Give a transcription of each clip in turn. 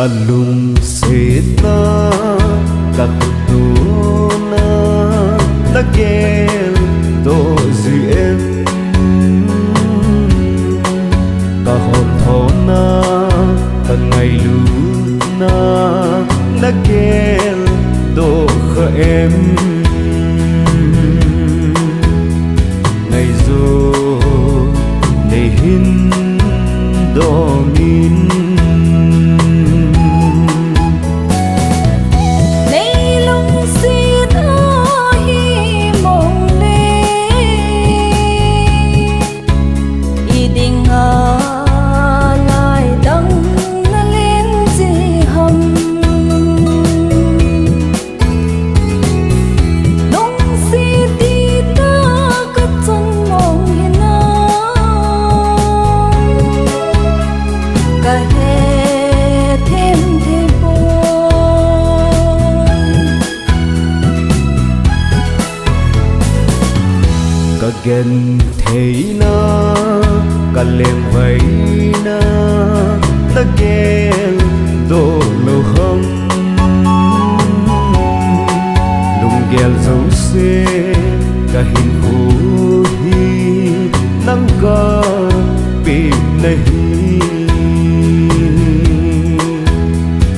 kalung seta katuna lagel do ziem kahom thona kangai luna lagel do kha em ngày dù ngày hin do min gần thấy na cả lem vậy na ta kêu đồ lô hâm lùng gel dấu xe cả hình phù hi nắng ca bìm này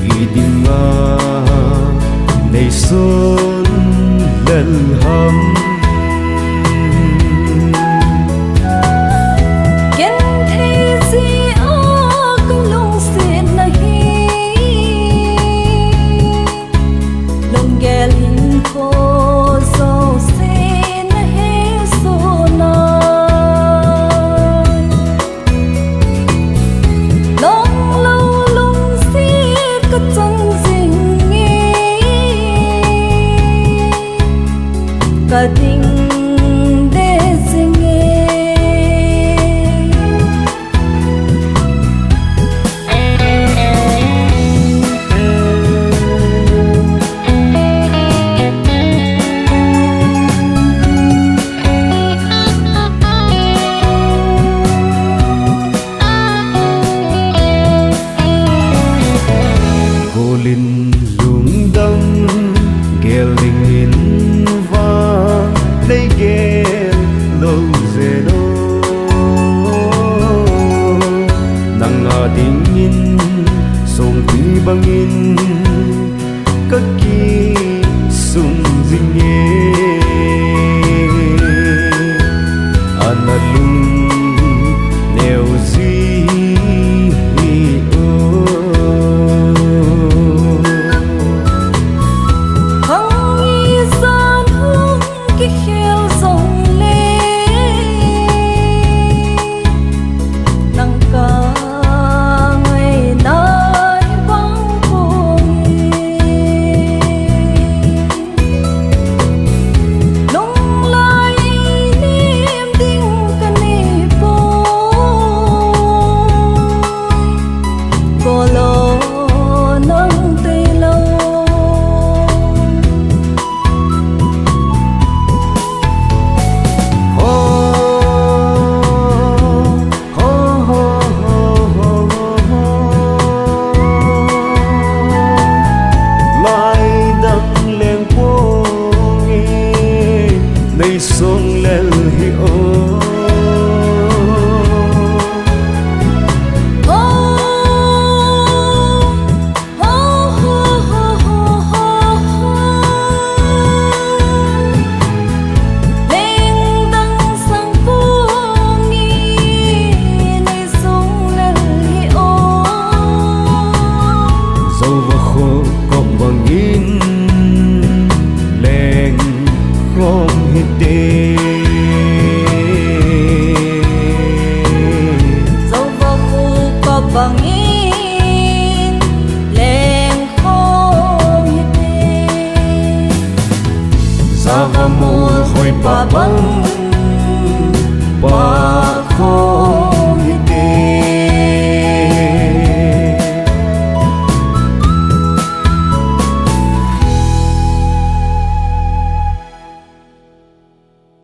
ý định mà này xuân lần hâm cả tình để dừng cô linh lung đông ghé linh in they get low zero nang adingin song ti bangin kaki sung zinge analung neo zi song lel hi dâu và khô cộng bằng in leng không hít đê dâu và khô cộng bằng in leng không hít đê ra và mùa hồi bà băng